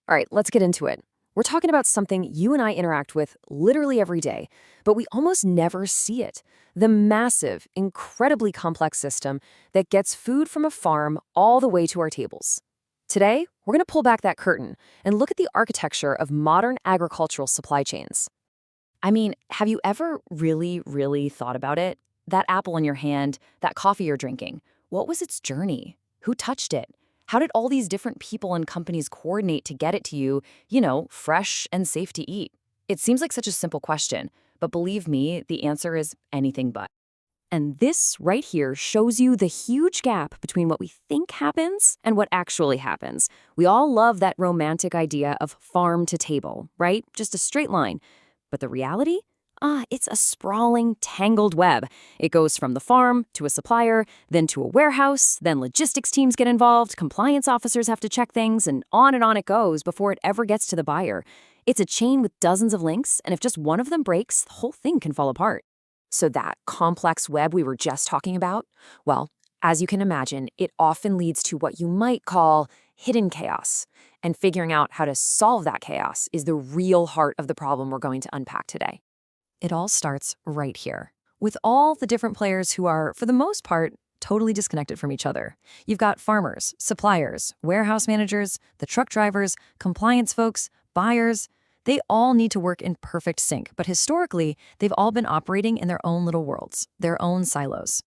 All right, let's get into it. We're talking about something you and I interact with literally every day, but we almost never see it. The massive, incredibly complex system that gets food from a farm all the way to our tables. Today, we're going to pull back that curtain and look at the architecture of modern agricultural supply chains. I mean, have you ever really thought about it? That apple in your hand, that coffee you're drinking, what was its journey? Who touched it? How did all these different people and companies coordinate to get it to you, fresh and safe to eat? It seems like such a simple question, but believe me, the answer is anything but. And this right here shows you the huge gap between what we think happens and what actually happens. We all love that romantic idea of farm to table, right? Just a straight line. But the reality? It's a sprawling, tangled web. It goes from the farm to a supplier, then to a warehouse, then logistics teams get involved, compliance officers have to check things, and on it goes before it ever gets to the buyer. It's a chain with dozens of links, and if just one of them breaks, the whole thing can fall apart. So that complex web we were just talking about, well, as you can imagine, it often leads to what you might call hidden chaos. And figuring out how to solve that chaos is the real heart of the problem we're going to unpack today. It all starts right here, with all the different players who are, for the most part, totally disconnected from each other. You've got farmers, suppliers, warehouse managers, the truck drivers, compliance folks, buyers. They all need to work in perfect sync, but historically, they've all been operating in their own little worlds, their own silos.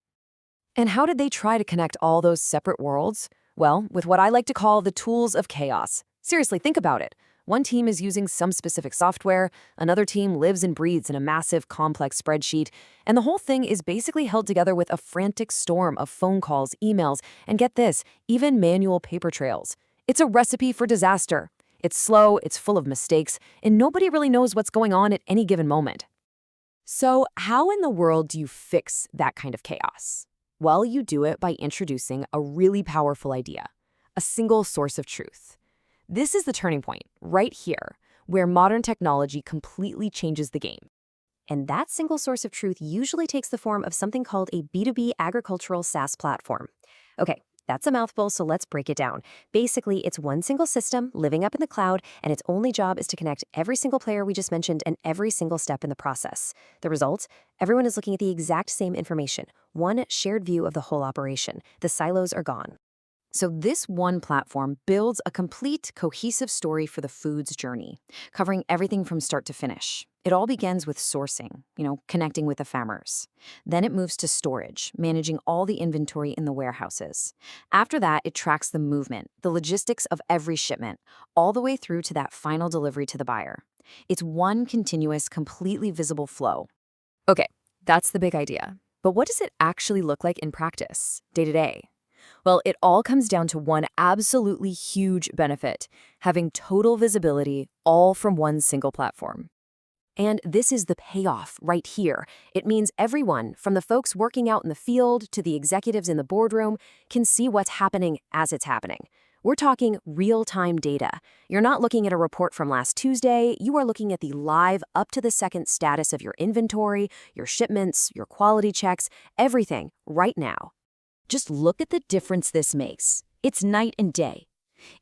And how did they try to connect all those separate worlds? Well, with what I like to call the tools of chaos. Seriously, think about it. One team is using some specific software, another team lives and breathes in a massive, complex spreadsheet, and the whole thing is basically held together with a frantic storm of phone calls, emails, and get this, even manual paper trails. It's a recipe for disaster. It's slow, it's full of mistakes, and nobody really knows what's going on at any given moment. So, how in the world do you fix that kind of chaos? Well, you do it by introducing a really powerful idea, a single source of truth. This is the turning point, right here, where modern technology completely changes the game. And that single source of truth usually takes the form of something called a B2B agricultural SaaS platform. Okay, that's a mouthful, so let's break it down. Basically, it's one single system living up in the cloud, and its only job is to connect every single player we just mentioned and every single step in the process. The result? Everyone is looking at the exact same information, one shared view of the whole operation. The silos are gone. So this one platform builds a complete, cohesive story for the food's journey, covering everything from start to finish. It all begins with sourcing, connecting with the farmers. Then it moves to storage, managing all the inventory in the warehouses. After that, it tracks the movement, the logistics of every shipment, all the way through to that final delivery to the buyer. It's one continuous, completely visible flow. Okay, that's the big idea. But what does it actually look like in practice, day to day? Well, it all comes down to one absolutely huge benefit, having total visibility all from one single platform. And this is the payoff right here. It means everyone, from the folks working out in the field to the executives in the boardroom, can see what's happening as it's happening. We're talking real-time data. You're not looking at a report from last Tuesday. You are looking at the live, up-to-the-second status of your inventory, your shipments, your quality checks, everything right now. Just look at the difference this makes. It's night and day.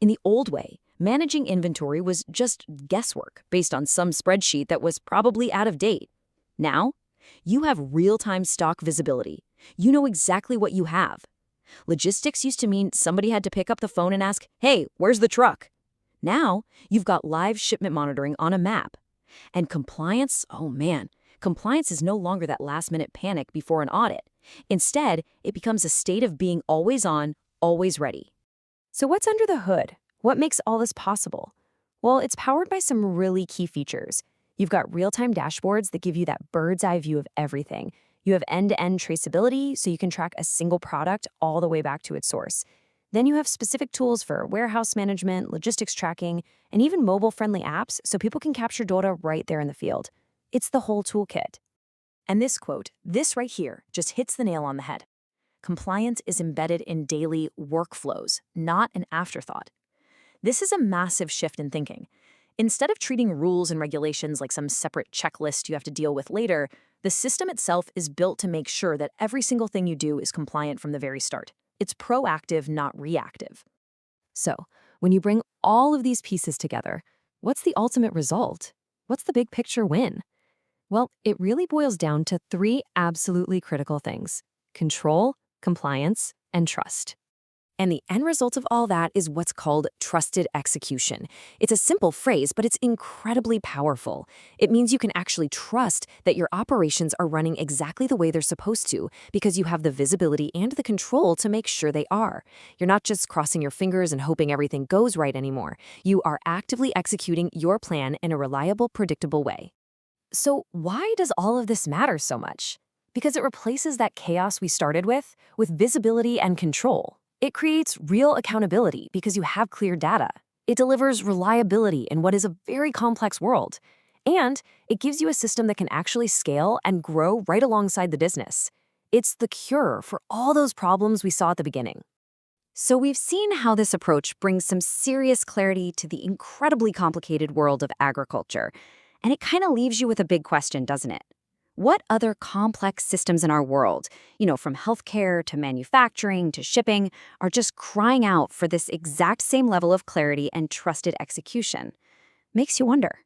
In the old way, managing inventory was just guesswork based on some spreadsheet that was probably out of date. Now, you have real-time stock visibility. You know exactly what you have. Logistics used to mean somebody had to pick up the phone and ask, "Hey, where's the truck?" Now, you've got live shipment monitoring on a map. And compliance, oh man, compliance is no longer that last-minute panic before an audit. Instead, it becomes a state of being always on, always ready. So what's under the hood? What makes all this possible? Well, it's powered by some really key features. You've got real-time dashboards that give you that bird's-eye view of everything. You have end-to-end traceability, so you can track a single product all the way back to its source. Then you have specific tools for warehouse management, logistics tracking, and even mobile-friendly apps so people can capture data right there in the field. It's the whole toolkit. And this quote, this right here, just hits the nail on the head. Compliance is embedded in daily workflows, not an afterthought. This is a massive shift in thinking. Instead of treating rules and regulations like some separate checklist you have to deal with later, the system itself is built to make sure that every single thing you do is compliant from the very start. It's proactive, not reactive. So, When you bring all of these pieces together, what's the ultimate result? What's the big picture win? Well, it really boils down to three absolutely critical things: control, compliance, and trust. And the end result of all that is what's called trusted execution. It's a simple phrase, but it's incredibly powerful. It means you can actually trust that your operations are running exactly the way they're supposed to because you have the visibility and the control to make sure they are. You're not just crossing your fingers and hoping everything goes right anymore. You are actively executing your plan in a reliable, predictable way. So why does all of this matter so much? Because it replaces that chaos we started with visibility and control. It creates real accountability because you have clear data. It delivers reliability in what is a very complex world. And it gives you a system that can actually scale and grow right alongside the business. It's the cure for all those problems we saw at the beginning. So we've seen how this approach brings some serious clarity to the incredibly complicated world of agriculture. And it kind of leaves you with a big question, doesn't it? What other complex systems in our world, from healthcare to manufacturing to shipping, are just crying out for this exact same level of clarity and trusted execution? Makes you wonder.